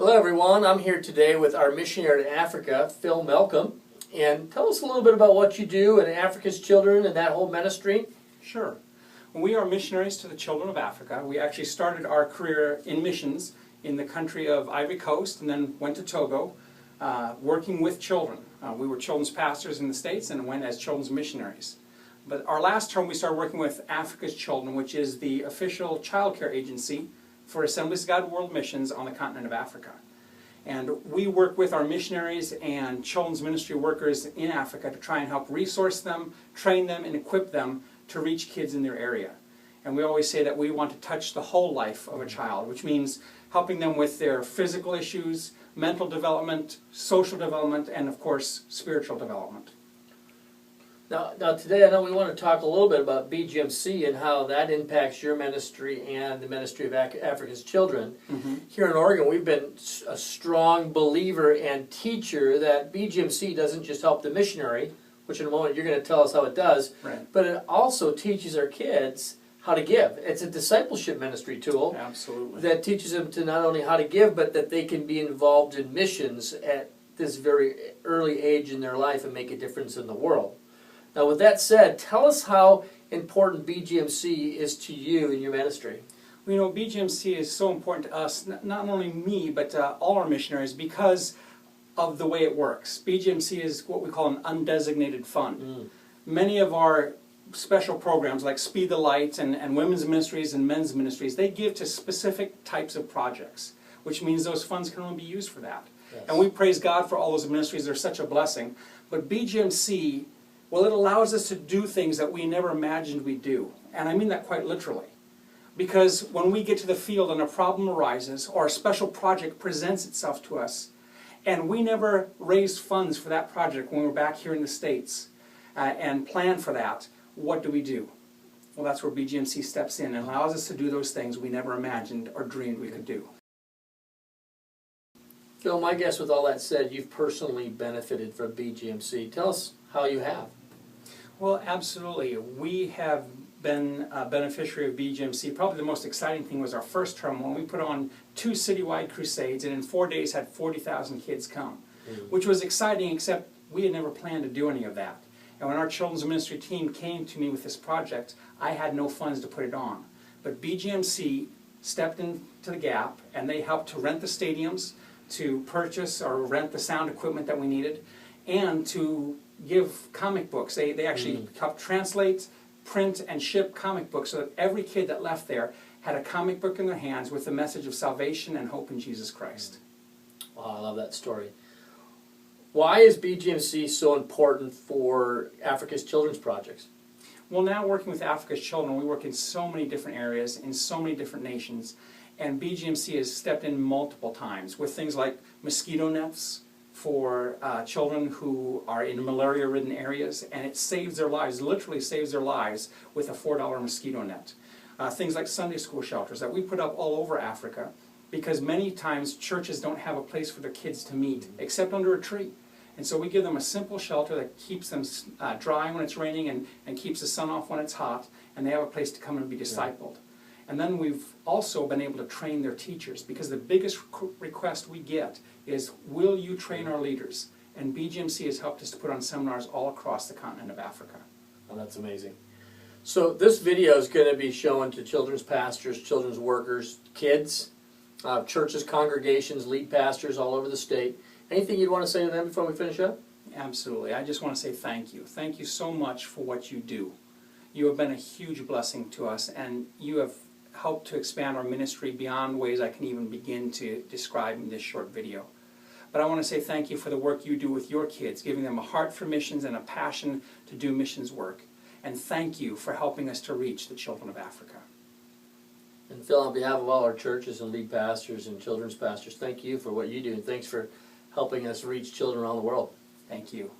Hello everyone, I'm here today with our missionary to Africa, Phil Malcolm. And tell us a little bit about what you do in Africa's Children and that whole ministry. Sure. We are missionaries to the children of Africa. We actually started our career in missions in the country of Ivory Coast and then went to Togo, working with children. We were children's pastors in the States and went as children's missionaries. But our last term we started working with Africa's Children, which is the official child care agency for Assemblies of God World Missions on the continent of Africa. And we work with our missionaries and children's ministry workers in Africa to try and help resource them, train them, and equip them to reach kids in their area. And we always say that we want to touch the whole life of a child, which means helping them with their physical issues, mental development, social development, and of course, spiritual development. Now today I know we want to talk a little bit about BGMC and how that impacts your ministry and the ministry of Africa's Children. Here in Oregon, we've been a strong believer and teacher that BGMC doesn't just help the missionary, which in a moment you're going to tell us how it does, Right. but it also teaches our kids how to give. It's a discipleship ministry tool. Absolutely. That teaches them to not only how to give, but that they can be involved in missions at this very early age in their life and make a difference in the world. Now with that said, tell us how important BGMC is to you in your ministry. Well, you know, BGMC is so important to us, not only me, but all our missionaries, because of the way it works. BGMC is what we call an undesignated fund. Many of our special programs like Speed the Light and women's ministries and men's ministries, they give to specific types of projects, which means those funds can only be used for that. Yes. And we praise God for all those ministries. They're such a blessing. But BGMC, well, it allows us to do things that we never imagined we'd do. And I mean that quite literally. Because when we get to the field and a problem arises or a special project presents itself to us, and we never raised funds for that project when we were back here in the States and planned for that, what do? Well, that's where BGMC steps in and allows us to do those things we never imagined or dreamed we could do. Phil, my guess with all that said, you've personally benefited from BGMC. Tell us how you have. Well, absolutely. We have been a beneficiary of BGMC. Probably the most exciting thing was our first term when we put on 2 citywide crusades and in 4 days had 40,000 kids come, which was exciting, except we had never planned to do any of that. And when our children's ministry team came to me with this project, I had no funds to put it on. But BGMC stepped into the gap and they helped to rent the stadiums, to purchase or rent the sound equipment that we needed, and to give comic books. They actually helped translate, print, and ship comic books so that every kid that left there had a comic book in their hands with the message of salvation and hope in Jesus Christ. Wow, I love that story. Why is BGMC so important for Africa's Children's projects? Well, now working with Africa's Children, we work in so many different areas, in so many different nations, and BGMC has stepped in multiple times with things like mosquito nets for children who are in malaria-ridden areas, and it saves their lives, literally saves their lives with a $4 mosquito net. Things like Sunday school shelters that we put up all over Africa, because many times churches don't have a place for their kids to meet except under a tree. And so we give them a simple shelter that keeps them dry when it's raining and keeps the sun off when it's hot, and they have a place to come and be discipled. And then we've also been able to train their teachers, because the biggest request we get is, will you train our leaders? And BGMC has helped us to put on seminars all across the continent of Africa. Oh, that's amazing. So this video is going to be shown to children's pastors, children's workers, kids, churches, congregations, lead pastors all over the state. Anything you'd want to say to them before we finish up? Absolutely. I just want to say thank you. Thank you so much for what you do. You have been a huge blessing to us, and you have helped to expand our ministry beyond ways I can even begin to describe in this short video. But I want to say thank you for the work you do with your kids, giving them a heart for missions and a passion to do missions work. And thank you for helping us to reach the children of Africa. And Phil, on behalf of all our churches and lead pastors and children's pastors, thank you for what you do, and thanks for helping us reach children around the world. Thank you.